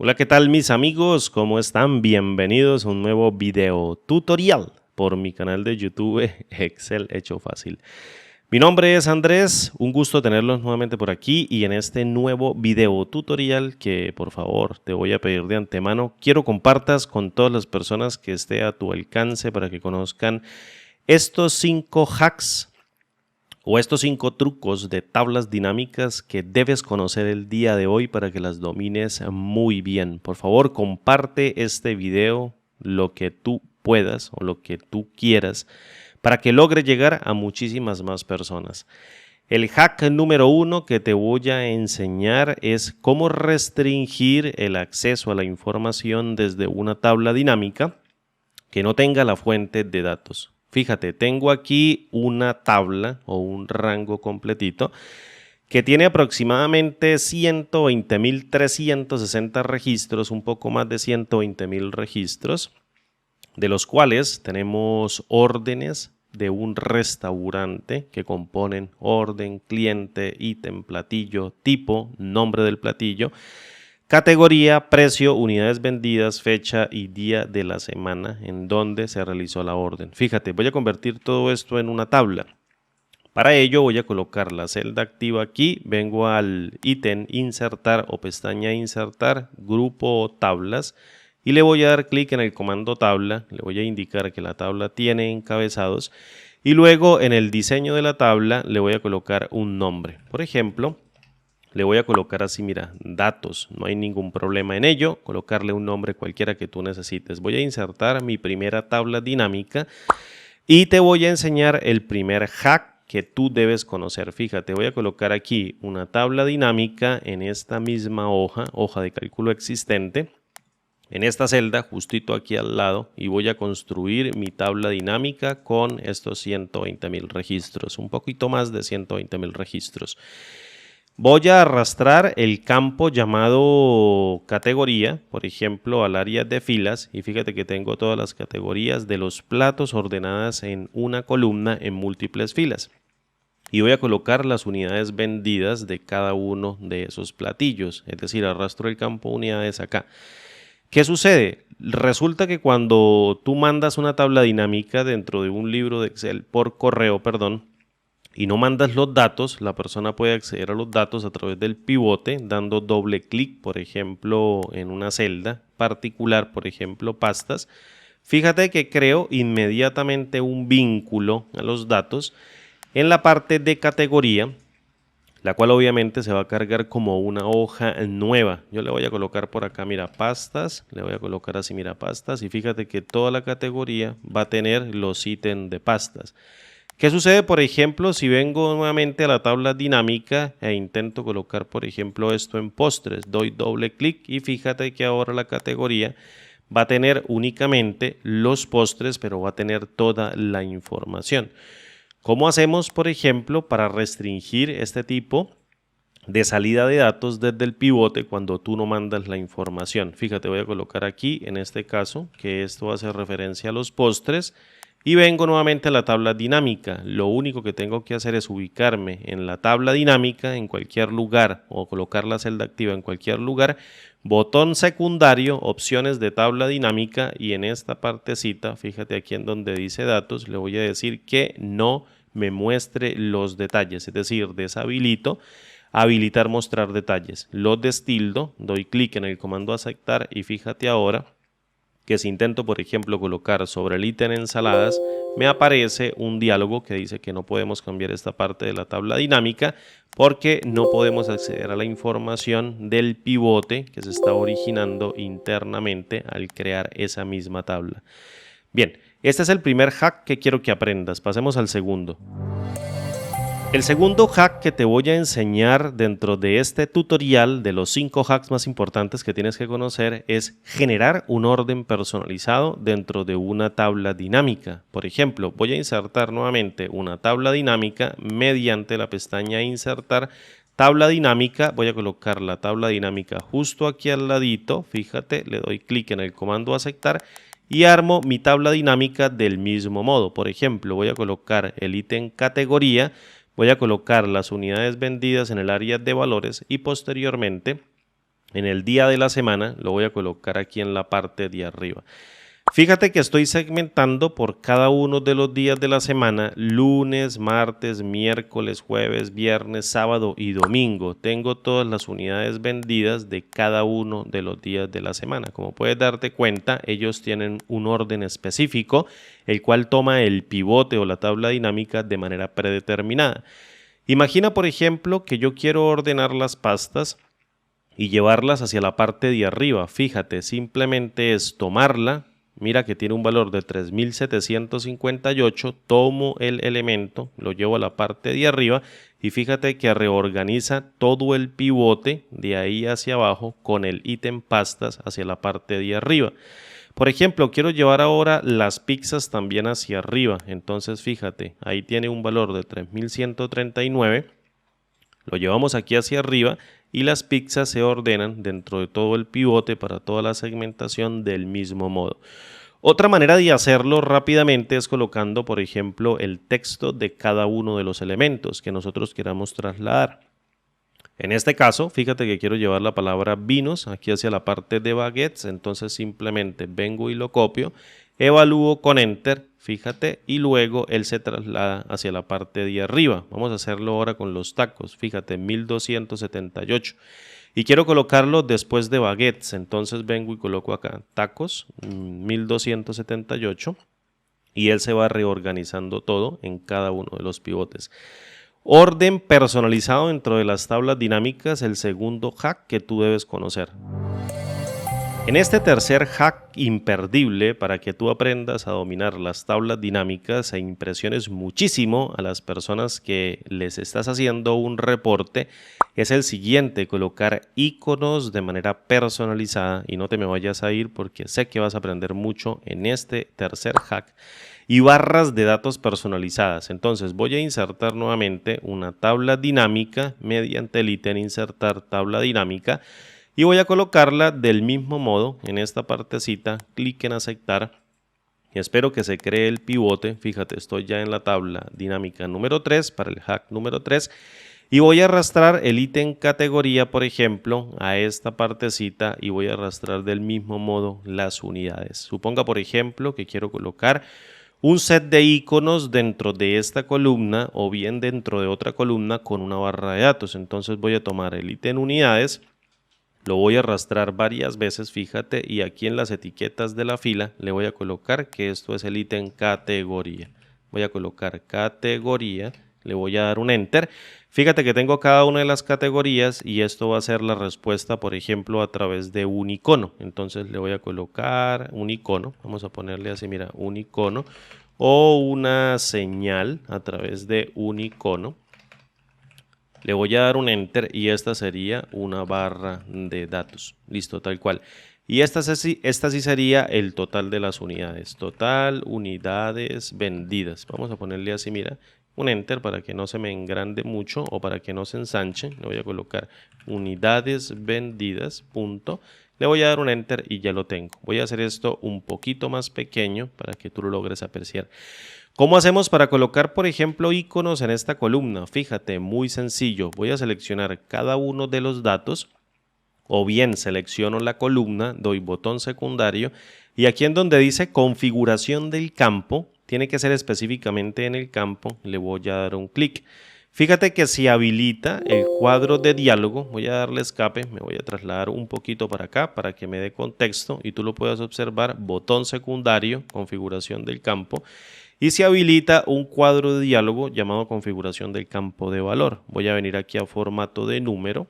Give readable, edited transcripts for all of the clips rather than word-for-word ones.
Hola, ¿qué tal mis amigos? ¿Cómo están? Bienvenidos a un nuevo video tutorial por mi canal de YouTube Excel Hecho Fácil. Mi nombre es Andrés, un gusto tenerlos nuevamente por aquí y en este nuevo video tutorial que por favor te voy a pedir de antemano, quiero compartas con todas las personas que esté a tu alcance para que conozcan estos 5 hacks o estos 5 trucos de tablas dinámicas que debes conocer el día de hoy para que las domines muy bien. Por favor, comparte este video lo que tú puedas o lo que tú quieras para que logre llegar a muchísimas más personas. El hack número 1 que te voy a enseñar es cómo restringir el acceso a la información desde una tabla dinámica que no tenga la fuente de datos. Fíjate, tengo aquí una tabla o un rango completito que tiene aproximadamente 120.360 registros, un poco más de 120.000 registros, de los cuales tenemos órdenes de un restaurante que componen orden, cliente, ítem, platillo, tipo, nombre del platillo, categoría, precio, unidades vendidas, fecha y día de la semana en donde se realizó la orden. Fíjate, voy a convertir todo esto en una tabla. Para ello voy a colocar la celda activa aquí, vengo al ítem insertar o pestaña insertar, grupo tablas y le voy a dar clic en el comando tabla, le voy a indicar que la tabla tiene encabezados y luego en el diseño de la tabla le voy a colocar un nombre. Por ejemplo, le voy a colocar así, mira, datos, no hay ningún problema en ello, colocarle un nombre cualquiera que tú necesites. Voy a insertar mi primera tabla dinámica y te voy a enseñar el primer hack que tú debes conocer. Fíjate, voy a colocar aquí una tabla dinámica en esta misma hoja de cálculo existente, en esta celda justito aquí al lado y voy a construir mi tabla dinámica con estos 120.000 registros, un poquito más de 120.000 registros. Voy a arrastrar el campo llamado categoría, por ejemplo, al área de filas y fíjate que tengo todas las categorías de los platos ordenadas en una columna en múltiples filas. Y voy a colocar las unidades vendidas de cada uno de esos platillos, es decir, arrastro el campo unidades acá. ¿Qué sucede? Resulta que cuando tú mandas una tabla dinámica dentro de un libro de Excel por correo, y no mandas los datos, la persona puede acceder a los datos a través del pivote dando doble clic, por ejemplo, en una celda particular, por ejemplo, pastas. Fíjate que creo inmediatamente un vínculo a los datos en la parte de categoría, la cual obviamente se va a cargar como una hoja nueva. Yo le voy a colocar por acá, mira, pastas, le voy a colocar así, mira, pastas, y fíjate que toda la categoría va a tener los ítems de pastas. ¿Qué sucede, por ejemplo, si vengo nuevamente a la tabla dinámica e intento colocar, por ejemplo, esto en postres? Doy doble clic y fíjate que ahora la categoría va a tener únicamente los postres, pero va a tener toda la información. ¿Cómo hacemos, por ejemplo, para restringir este tipo de salida de datos desde el pivote cuando tú no mandas la información? Fíjate, voy a colocar aquí, en este caso, que esto va a hacer referencia a los postres. Y vengo nuevamente a la tabla dinámica. Lo único que tengo que hacer es ubicarme en la tabla dinámica en cualquier lugar o colocar la celda activa en cualquier lugar. Botón secundario, opciones de tabla dinámica y en esta partecita, fíjate aquí en donde dice datos, le voy a decir que no me muestre los detalles, es decir, deshabilito. Habilitar mostrar detalles. Lo destildo, doy clic en el comando aceptar y fíjate ahora que si intento, por ejemplo, colocar sobre el ítem ensaladas, me aparece un diálogo que dice que no podemos cambiar esta parte de la tabla dinámica porque no podemos acceder a la información del pivote que se está originando internamente al crear esa misma tabla. Bien, este es el primer hack que quiero que aprendas. Pasemos al segundo. El segundo hack que te voy a enseñar dentro de este tutorial de los 5 hacks más importantes que tienes que conocer es generar un orden personalizado dentro de una tabla dinámica. Por ejemplo, voy a insertar nuevamente una tabla dinámica mediante la pestaña insertar tabla dinámica. Voy a colocar la tabla dinámica justo aquí al ladito. Fíjate, le doy clic en el comando aceptar y armo mi tabla dinámica del mismo modo. Por ejemplo, voy a colocar el ítem categoría. Voy a colocar las unidades vendidas en el área de valores y posteriormente en el día de la semana, lo voy a colocar aquí en la parte de arriba. Fíjate que estoy segmentando por cada uno de los días de la semana: lunes, martes, miércoles, jueves, viernes, sábado y domingo. Tengo todas las unidades vendidas de cada uno de los días de la semana. Como puedes darte cuenta, ellos tienen un orden específico, el cual toma el pivote o la tabla dinámica de manera predeterminada. Imagina, por ejemplo, que yo quiero ordenar las pastas y llevarlas hacia la parte de arriba. Fíjate, simplemente es tomarla. Mira que tiene un valor de 3.758, tomo el elemento, lo llevo a la parte de arriba y fíjate que reorganiza todo el pivote de ahí hacia abajo con el ítem pastas hacia la parte de arriba. Por ejemplo, quiero llevar ahora las pizzas también hacia arriba, entonces fíjate, ahí tiene un valor de 3.139, lo llevamos aquí hacia arriba y las pizzas se ordenan dentro de todo el pivote para toda la segmentación del mismo modo. Otra manera de hacerlo rápidamente es colocando, por ejemplo, el texto de cada uno de los elementos que nosotros queramos trasladar. En este caso, fíjate que quiero llevar la palabra vinos aquí hacia la parte de baguettes, entonces simplemente vengo y lo copio, evalúo con Enter, fíjate, y luego él se traslada hacia la parte de arriba. Vamos a hacerlo ahora con los tacos, fíjate, 1278. Y quiero colocarlo después de baguettes, entonces vengo y coloco acá tacos, 1278, y él se va reorganizando todo en cada uno de los pivotes. Orden personalizado dentro de las tablas dinámicas, el segundo hack que tú debes conocer. En este tercer hack imperdible para que tú aprendas a dominar las tablas dinámicas e impresiones muchísimo a las personas que les estás haciendo un reporte, es el siguiente: colocar iconos de manera personalizada. Y no te me vayas a ir porque sé que vas a aprender mucho en este tercer hack. Y barras de datos personalizadas. Entonces voy a insertar nuevamente una tabla dinámica mediante el ítem insertar tabla dinámica. Y voy a colocarla del mismo modo en esta partecita, clic en aceptar y espero que se cree el pivote. Fíjate, estoy ya en la tabla dinámica número 3 para el hack número 3 y voy a arrastrar el ítem categoría, por ejemplo, a esta partecita y voy a arrastrar del mismo modo las unidades. Suponga, por ejemplo, que quiero colocar un set de iconos dentro de esta columna o bien dentro de otra columna con una barra de datos. Entonces voy a tomar el ítem unidades, lo voy a arrastrar varias veces, fíjate, y aquí en las etiquetas de la fila le voy a colocar que esto es el ítem categoría. Voy a colocar categoría, le voy a dar un enter. Fíjate que tengo cada una de las categorías y esto va a ser la respuesta, por ejemplo, a través de un icono. Entonces le voy a colocar un icono, vamos a ponerle así, mira, un icono o una señal a través de un icono. Le voy a dar un enter y esta sería una barra de datos. Listo, tal cual. Y esta sí sería el total de las unidades. Total unidades vendidas. Vamos a ponerle así, mira, un enter para que no se me engrande mucho o para que no se ensanche. Le voy a colocar unidades vendidas, punto. Le voy a dar un enter y ya lo tengo. Voy a hacer esto un poquito más pequeño para que tú lo logres apreciar. ¿Cómo hacemos para colocar, por ejemplo, iconos en esta columna? Fíjate, muy sencillo. Voy a seleccionar cada uno de los datos o bien selecciono la columna, doy botón secundario y aquí en donde dice configuración del campo, tiene que ser específicamente en el campo, le voy a dar un clic. Fíjate que si habilita el cuadro de diálogo, voy a darle escape, me voy a trasladar un poquito para acá para que me dé contexto y tú lo puedas observar, botón secundario, configuración del campo. Y se habilita un cuadro de diálogo llamado configuración del campo de valor. Voy a venir aquí a formato de número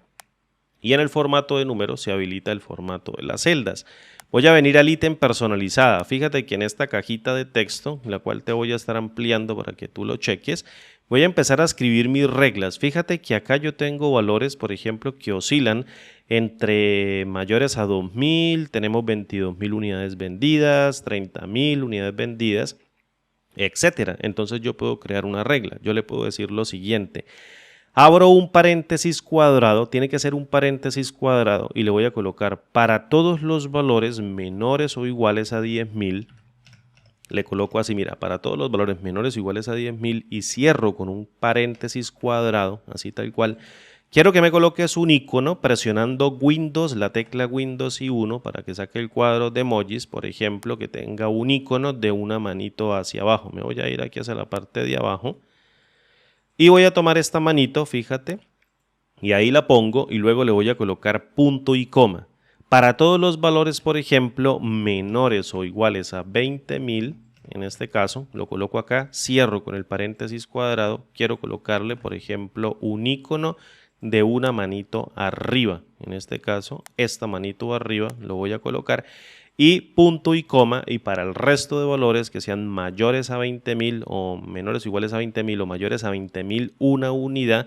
y en el formato de número se habilita el formato de las celdas. Voy a venir al ítem personalizada. Fíjate que en esta cajita de texto, la cual te voy a estar ampliando para que tú lo cheques, voy a empezar a escribir mis reglas. Fíjate que acá yo tengo valores, por ejemplo, que oscilan entre mayores a 2.000, tenemos 22.000 unidades vendidas, 30.000 unidades vendidas, etcétera. Entonces yo puedo crear una regla. Yo le puedo decir lo siguiente: abro un paréntesis cuadrado, tiene que ser un paréntesis cuadrado y le voy a colocar para todos los valores menores o iguales a 10.000. Le coloco así, mira, para todos los valores menores o iguales a 10.000 y cierro con un paréntesis cuadrado, así tal cual. Quiero que me coloques un icono presionando Windows, la tecla Windows y 1 para que saque el cuadro de emojis, por ejemplo, que tenga un icono de una manito hacia abajo. Me voy a ir aquí hacia la parte de abajo y voy a tomar esta manito, fíjate, y ahí la pongo y luego le voy a colocar punto y coma. Para todos los valores, por ejemplo, menores o iguales a 20.000, en este caso, lo coloco acá, cierro con el paréntesis cuadrado, quiero colocarle, por ejemplo, un icono de una manito arriba. En este caso, esta manito arriba lo voy a colocar y punto y coma, y para el resto de valores que sean mayores a 20.000 o menores o iguales a 20.000 o mayores a 20.000 una unidad,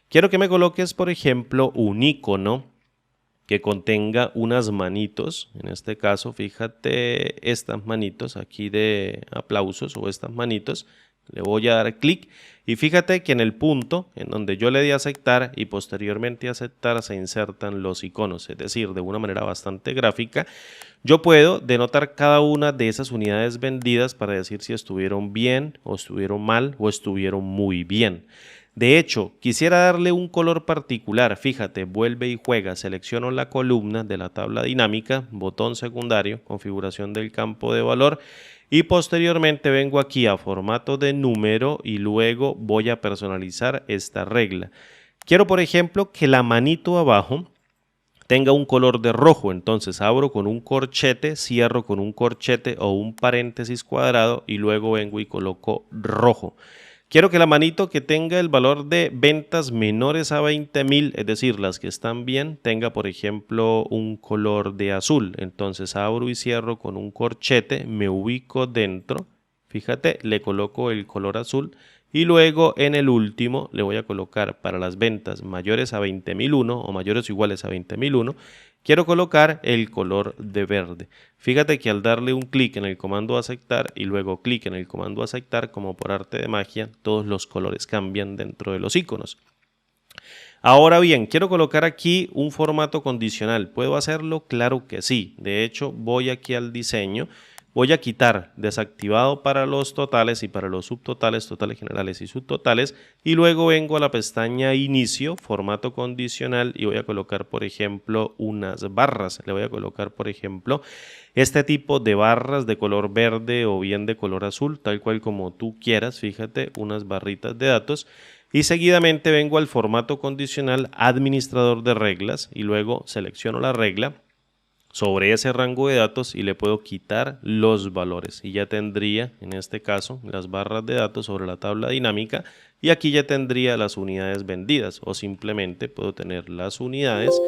quiero que me coloques, por ejemplo, un icono que contenga unas manitos, en este caso, fíjate estas manitos aquí de aplausos o estas manitos, le voy a dar clic y fíjate que en el punto en donde yo le di a aceptar y posteriormente a aceptar se insertan los iconos, es decir, de una manera bastante gráfica, yo puedo denotar cada una de esas unidades vendidas para decir si estuvieron bien o estuvieron mal o estuvieron muy bien. De hecho, quisiera darle un color particular, fíjate, vuelve y juega, selecciono la columna de la tabla dinámica, botón secundario, configuración del campo de valor y posteriormente vengo aquí a formato de número y luego voy a personalizar esta regla. Quiero, por ejemplo, que la manito abajo tenga un color de rojo, entonces abro con un corchete, cierro con un corchete o un paréntesis cuadrado y luego vengo y coloco rojo. Quiero que la manito que tenga el valor de ventas menores a 20.000, es decir, las que están bien, tenga por ejemplo un color de azul. Entonces abro y cierro con un corchete, me ubico dentro, fíjate, le coloco el color azul y luego en el último le voy a colocar para las ventas mayores a 20.001 o mayores o iguales a 20.001, quiero colocar el color de verde. Fíjate que al darle un clic en el comando aceptar y luego clic en el comando aceptar, como por arte de magia, todos los colores cambian dentro de los iconos. Ahora bien, quiero colocar aquí un formato condicional. ¿Puedo hacerlo? Claro que sí. De hecho, voy aquí al diseño. Voy a quitar desactivado para los totales y para los subtotales, totales generales y subtotales, y luego vengo a la pestaña inicio, formato condicional y voy a colocar por ejemplo unas barras. Le voy a colocar por ejemplo este tipo de barras de color verde o bien de color azul, tal cual como tú quieras, fíjate, unas barritas de datos. Y seguidamente vengo al formato condicional administrador de reglas y luego selecciono la regla sobre ese rango de datos y le puedo quitar los valores y ya tendría en este caso las barras de datos sobre la tabla dinámica y aquí ya tendría las unidades vendidas o simplemente puedo tener las unidades.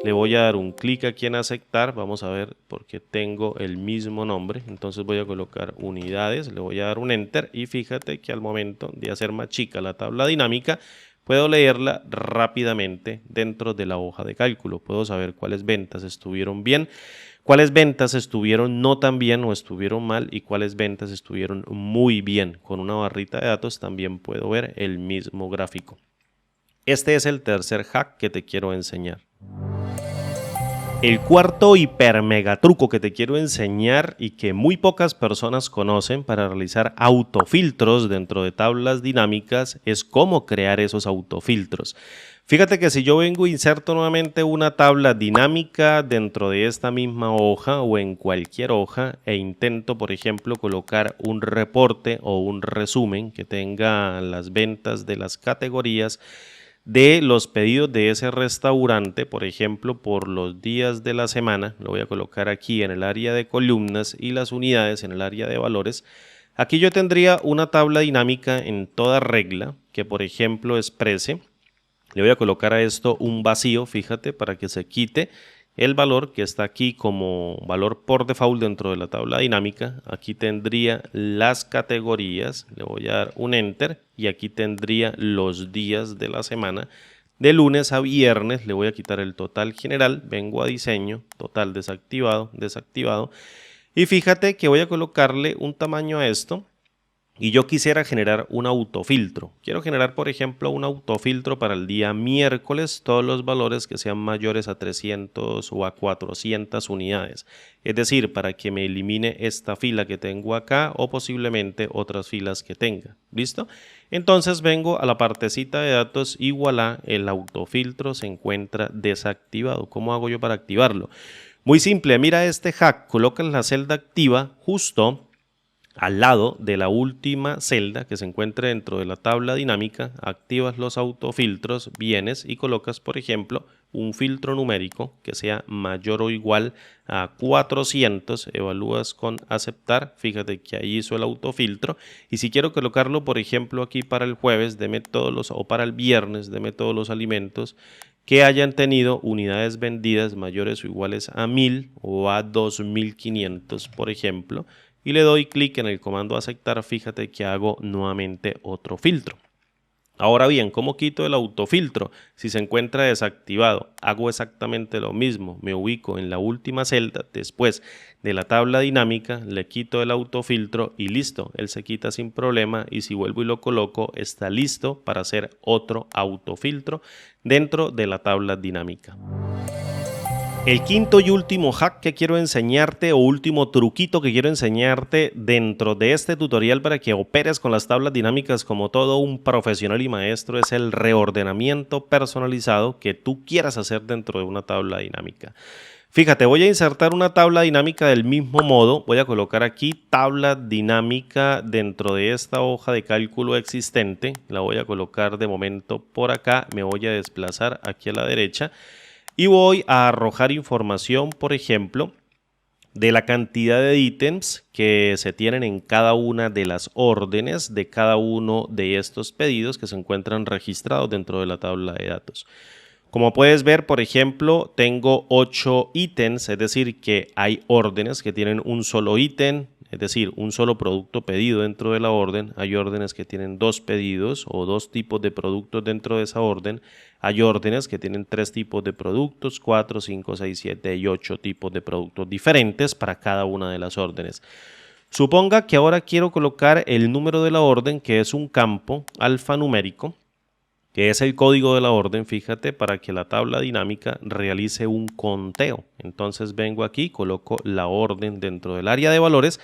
Le voy a dar un clic aquí en aceptar, vamos a ver porque tengo el mismo nombre, entonces voy a colocar unidades, le voy a dar un enter y fíjate que al momento de hacer más chica la tabla dinámica puedo leerla rápidamente dentro de la hoja de cálculo. Puedo saber cuáles ventas estuvieron bien, cuáles ventas estuvieron no tan bien o estuvieron mal y cuáles ventas estuvieron muy bien. Con una barrita de datos también puedo ver el mismo gráfico. Este es el tercer hack que te quiero enseñar. El cuarto hiper mega truco que te quiero enseñar y que muy pocas personas conocen para realizar autofiltros dentro de tablas dinámicas es cómo crear esos autofiltros. Fíjate que si yo vengo e inserto nuevamente una tabla dinámica dentro de esta misma hoja o en cualquier hoja e intento, por ejemplo, colocar un reporte o un resumen que tenga las ventas de las categorías de los pedidos de ese restaurante, por ejemplo, por los días de la semana, lo voy a colocar aquí en el área de columnas y las unidades en el área de valores. Aquí yo tendría una tabla dinámica en toda regla que, por ejemplo, exprese. Le voy a colocar a esto un vacío, fíjate, para que se quite el valor que está aquí como valor por default dentro de la tabla dinámica. Aquí tendría las categorías, le voy a dar un enter y aquí tendría los días de la semana. De lunes a viernes le voy a quitar el total general, vengo a diseño, total desactivado, desactivado. Y fíjate que voy a colocarle un tamaño a esto y yo quisiera generar un autofiltro. Quiero generar, por ejemplo, un autofiltro para el día miércoles, todos los valores que sean mayores a 300 o a 400 unidades. Es decir, para que me elimine esta fila que tengo acá o posiblemente otras filas que tenga. ¿Listo? Entonces vengo a la partecita de datos y voilà, el autofiltro se encuentra desactivado. ¿Cómo hago yo para activarlo? Muy simple, mira este hack, colocas la celda activa justo al lado de la última celda que se encuentra dentro de la tabla dinámica, activas los autofiltros, vienes y colocas, por ejemplo, un filtro numérico que sea mayor o igual a 400, evalúas con aceptar, fíjate que ahí hizo el autofiltro, y si quiero colocarlo, por ejemplo, aquí para el jueves, deme todos los, o para el viernes, deme todos los alimentos que hayan tenido unidades vendidas mayores o iguales a 1000 o a 2500, por ejemplo, y le doy clic en el comando aceptar, fíjate que hago nuevamente otro filtro. Ahora bien, ¿cómo quito el autofiltro? Si se encuentra desactivado, hago exactamente lo mismo, me ubico en la última celda, después de la tabla dinámica, le quito el autofiltro y listo, él se quita sin problema y si vuelvo y lo coloco, está listo para hacer otro autofiltro dentro de la tabla dinámica. El quinto y último hack que quiero enseñarte o último truquito que quiero enseñarte dentro de este tutorial para que operes con las tablas dinámicas como todo un profesional y maestro es el reordenamiento personalizado que tú quieras hacer dentro de una tabla dinámica. Fíjate, voy a insertar una tabla dinámica del mismo modo, voy a colocar aquí tabla dinámica dentro de esta hoja de cálculo existente, la voy a colocar de momento por acá, me voy a desplazar aquí a la derecha. Y voy a arrojar información, por ejemplo, de la cantidad de ítems que se tienen en cada una de las órdenes de cada uno de estos pedidos que se encuentran registrados dentro de la tabla de datos. Como puedes ver, por ejemplo, tengo 8 ítems, es decir, que hay órdenes que tienen un solo ítem, es decir, un solo producto pedido dentro de la orden. Hay órdenes que tienen 2 pedidos o 2 tipos de productos dentro de esa orden. Hay órdenes que tienen 3 tipos de productos, 4, 5, 6, 7 y 8 tipos de productos diferentes para cada una de las órdenes. Suponga que ahora quiero colocar el número de la orden, que es un campo alfanumérico, que es el código de la orden, fíjate, para que la tabla dinámica realice un conteo. Entonces vengo aquí, coloco la orden dentro del área de valores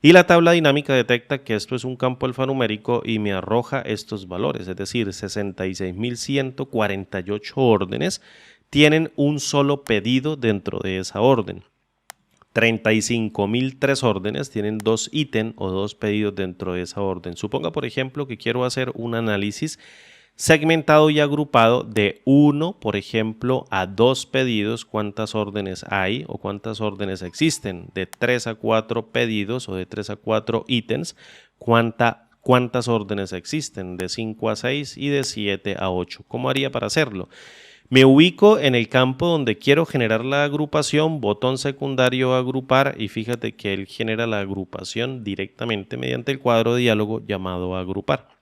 y la tabla dinámica detecta que esto es un campo alfanumérico y me arroja estos valores, es decir, 66.148 órdenes tienen un solo pedido dentro de esa orden. 35.003 órdenes tienen 2 ítems o 2 pedidos dentro de esa orden. Suponga, por ejemplo, que quiero hacer un análisis segmentado y agrupado de 1, por ejemplo, a 2 pedidos, cuántas órdenes hay o cuántas órdenes existen, de 3 a 4 pedidos o de 3 a 4 ítems, cuántas órdenes existen, de 5 a 6 y de 7 a 8. ¿Cómo haría para hacerlo? Me ubico en el campo donde quiero generar la agrupación, botón secundario agrupar y fíjate que él genera la agrupación directamente mediante el cuadro de diálogo llamado agrupar.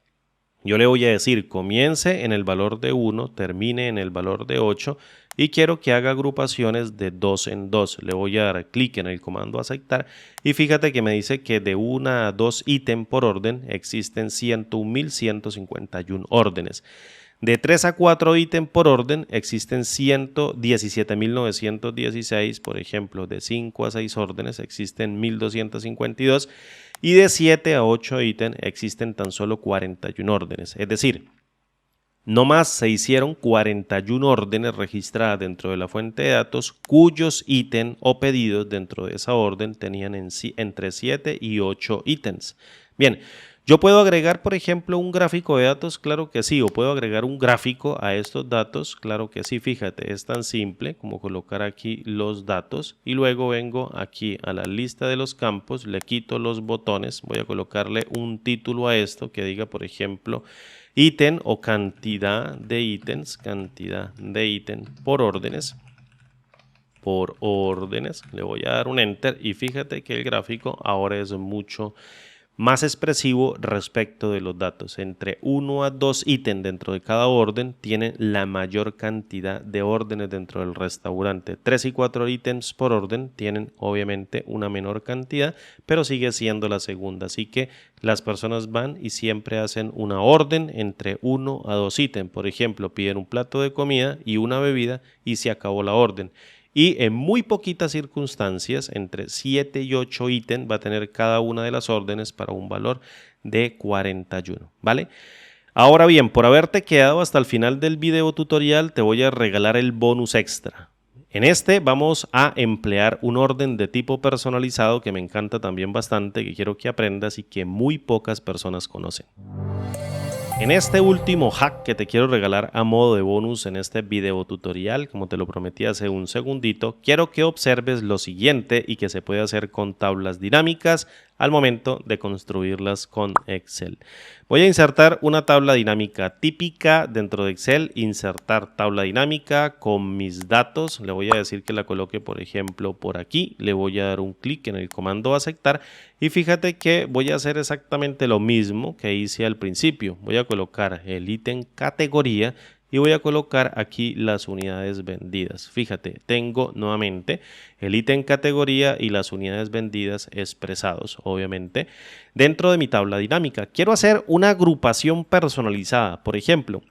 Yo le voy a decir comience en el valor de 1, termine en el valor de 8 y quiero que haga agrupaciones de 2 en 2. Le voy a dar clic en el comando aceptar y fíjate que me dice que de 1 a 2 ítems por orden existen 101.151 órdenes. De 3 a 4 ítems por orden existen 117.916, por ejemplo, de 5 a 6 órdenes existen 1.252 y de 7 a 8 ítems existen tan solo 41 órdenes. Es decir, no más se hicieron 41 órdenes registradas dentro de la fuente de datos cuyos ítems o pedidos dentro de esa orden tenían entre 7 y 8 ítems. Bien. ¿Yo puedo agregar, por ejemplo, un gráfico de datos? Claro que sí. ¿O puedo agregar un gráfico a estos datos? Claro que sí. Fíjate, es tan simple como colocar aquí los datos y luego vengo aquí a la lista de los campos, le quito los botones, voy a colocarle un título a esto que diga, por ejemplo, ítem o cantidad de ítems por órdenes. Le voy a dar un enter y fíjate que el gráfico ahora es mucho más expresivo respecto de los datos. Entre 1 a 2 ítems dentro de cada orden tienen la mayor cantidad de órdenes dentro del restaurante. 3 y 4 ítems por orden tienen obviamente una menor cantidad, pero sigue siendo la segunda. Así que las personas van y siempre hacen una orden entre 1 a 2 ítems. Por ejemplo, piden un plato de comida y una bebida y se acabó la orden. Y en muy poquitas circunstancias, entre 7 y 8 ítems va a tener cada una de las órdenes para un valor de 41, ¿vale? Ahora bien, por haberte quedado hasta el final del video tutorial, te voy a regalar el bonus extra. En este vamos a emplear un orden de tipo personalizado que me encanta también bastante, que quiero que aprendas y que muy pocas personas conocen. En este último hack que te quiero regalar a modo de bonus en este video tutorial, como te lo prometí hace un segundito, quiero que observes lo siguiente y que se puede hacer con tablas dinámicas al momento de construirlas con Excel. Voy a insertar una tabla dinámica típica dentro de Excel, insertar tabla dinámica con mis datos, le voy a decir que la coloque por ejemplo por aquí, le voy a dar un clic en el comando aceptar y fíjate que voy a hacer exactamente lo mismo que hice al principio, voy a colocar el ítem categoría y voy a colocar aquí las unidades vendidas. Fíjate, tengo nuevamente el ítem categoría y las unidades vendidas expresados, obviamente, dentro de mi tabla dinámica. Quiero hacer una agrupación personalizada. Por ejemplo,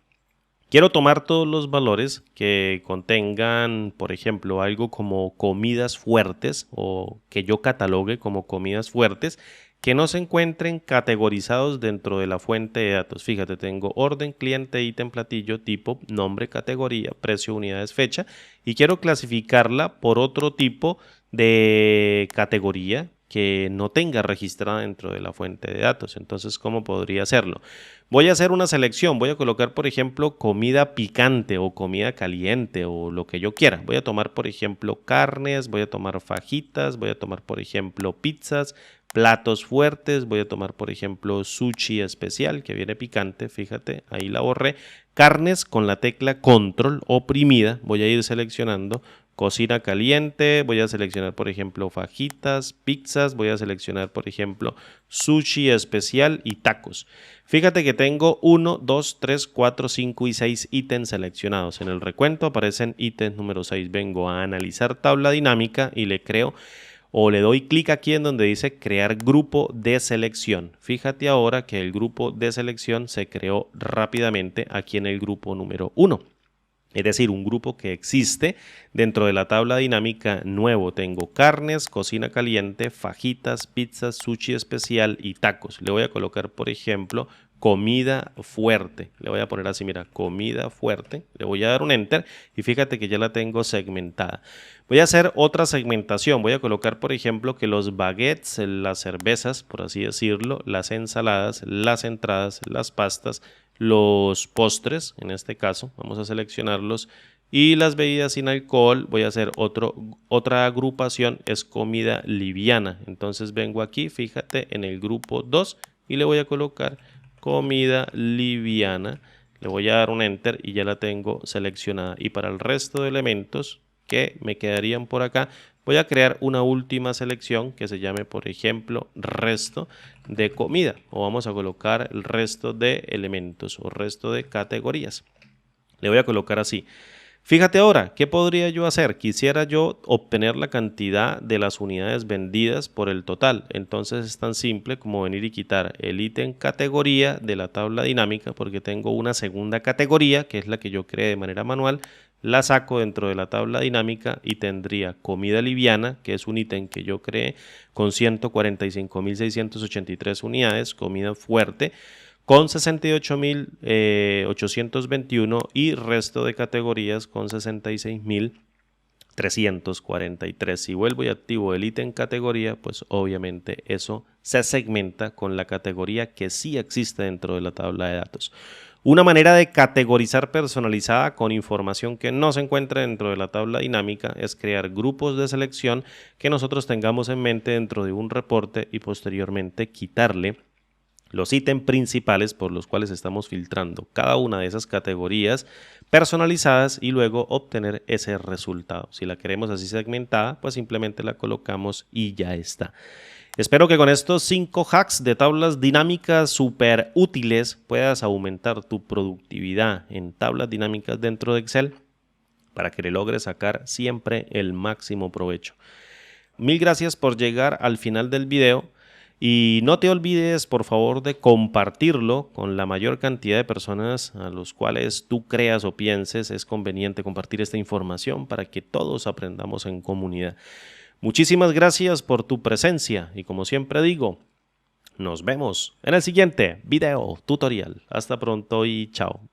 quiero tomar todos los valores que contengan, por ejemplo, algo como comidas fuertes o que yo catalogue como comidas fuertes, que no se encuentren categorizados dentro de la fuente de datos. Fíjate, tengo orden, cliente, ítem, platillo, tipo, nombre, categoría, precio, unidades, fecha y quiero clasificarla por otro tipo de categoría que no tenga registrada dentro de la fuente de datos. Entonces, ¿cómo podría hacerlo? Voy a hacer una selección, voy a colocar, por ejemplo, comida picante o comida caliente o lo que yo quiera. Voy a tomar, por ejemplo, carnes, voy a tomar fajitas, voy a tomar, por ejemplo, pizzas, platos fuertes, voy a tomar, por ejemplo, sushi especial que viene picante, fíjate, ahí la borré. Carnes con la tecla control oprimida, voy a ir seleccionando. Cocina caliente, voy a seleccionar por ejemplo fajitas, pizzas, voy a seleccionar por ejemplo sushi especial y tacos. Fíjate que tengo 1, 2, 3, 4, 5 y 6 ítems seleccionados. En el recuento aparecen ítems número 6. Vengo a analizar tabla dinámica y le creo o le doy clic aquí en donde dice crear grupo de selección. Fíjate ahora que el grupo de selección se creó rápidamente aquí en el grupo número 1. Es decir, un grupo que existe dentro de la tabla dinámica nuevo. Tengo carnes, cocina caliente, fajitas, pizzas, sushi especial y tacos. Le voy a colocar, por ejemplo, comida fuerte. Le voy a poner así, mira, comida fuerte. Le voy a dar un enter y fíjate que ya la tengo segmentada. Voy a hacer otra segmentación. Voy a colocar, por ejemplo, que los baguettes, las cervezas, por así decirlo, las ensaladas, las entradas, las pastas, los postres, en este caso, vamos a seleccionarlos, y las bebidas sin alcohol, voy a hacer otra agrupación, es comida liviana. Entonces vengo aquí, fíjate, en el grupo 2 y le voy a colocar comida liviana. Le voy a dar un enter y ya la tengo seleccionada. Y para el resto de elementos que me quedarían por acá, voy a crear una última selección que se llame, por ejemplo, resto de comida. O vamos a colocar el resto de elementos o resto de categorías. Le voy a colocar así. Fíjate ahora, ¿qué podría yo hacer? Quisiera yo obtener la cantidad de las unidades vendidas por el total. Entonces es tan simple como venir y quitar el ítem categoría de la tabla dinámica porque tengo una segunda categoría que es la que yo creé de manera manual. La saco dentro de la tabla dinámica y tendría comida liviana, que es un ítem que yo creé con 145.683 unidades, comida fuerte, con 68.821 y resto de categorías con 66.343. Si vuelvo y activo el ítem categoría, pues obviamente eso se segmenta con la categoría que sí existe dentro de la tabla de datos. Una manera de categorizar personalizada con información que no se encuentra dentro de la tabla dinámica es crear grupos de selección que nosotros tengamos en mente dentro de un reporte y posteriormente quitarle los ítems principales por los cuales estamos filtrando cada una de esas categorías personalizadas y luego obtener ese resultado. Si la queremos así segmentada, pues simplemente la colocamos y ya está. Espero que con estos 5 hacks de tablas dinámicas súper útiles puedas aumentar tu productividad en tablas dinámicas dentro de Excel para que le logres sacar siempre el máximo provecho. Mil gracias por llegar al final del video y no te olvides por favor de compartirlo con la mayor cantidad de personas a los cuales tú creas o pienses es conveniente compartir esta información para que todos aprendamos en comunidad. Muchísimas gracias por tu presencia y como siempre digo, nos vemos en el siguiente video tutorial. Hasta pronto y chao.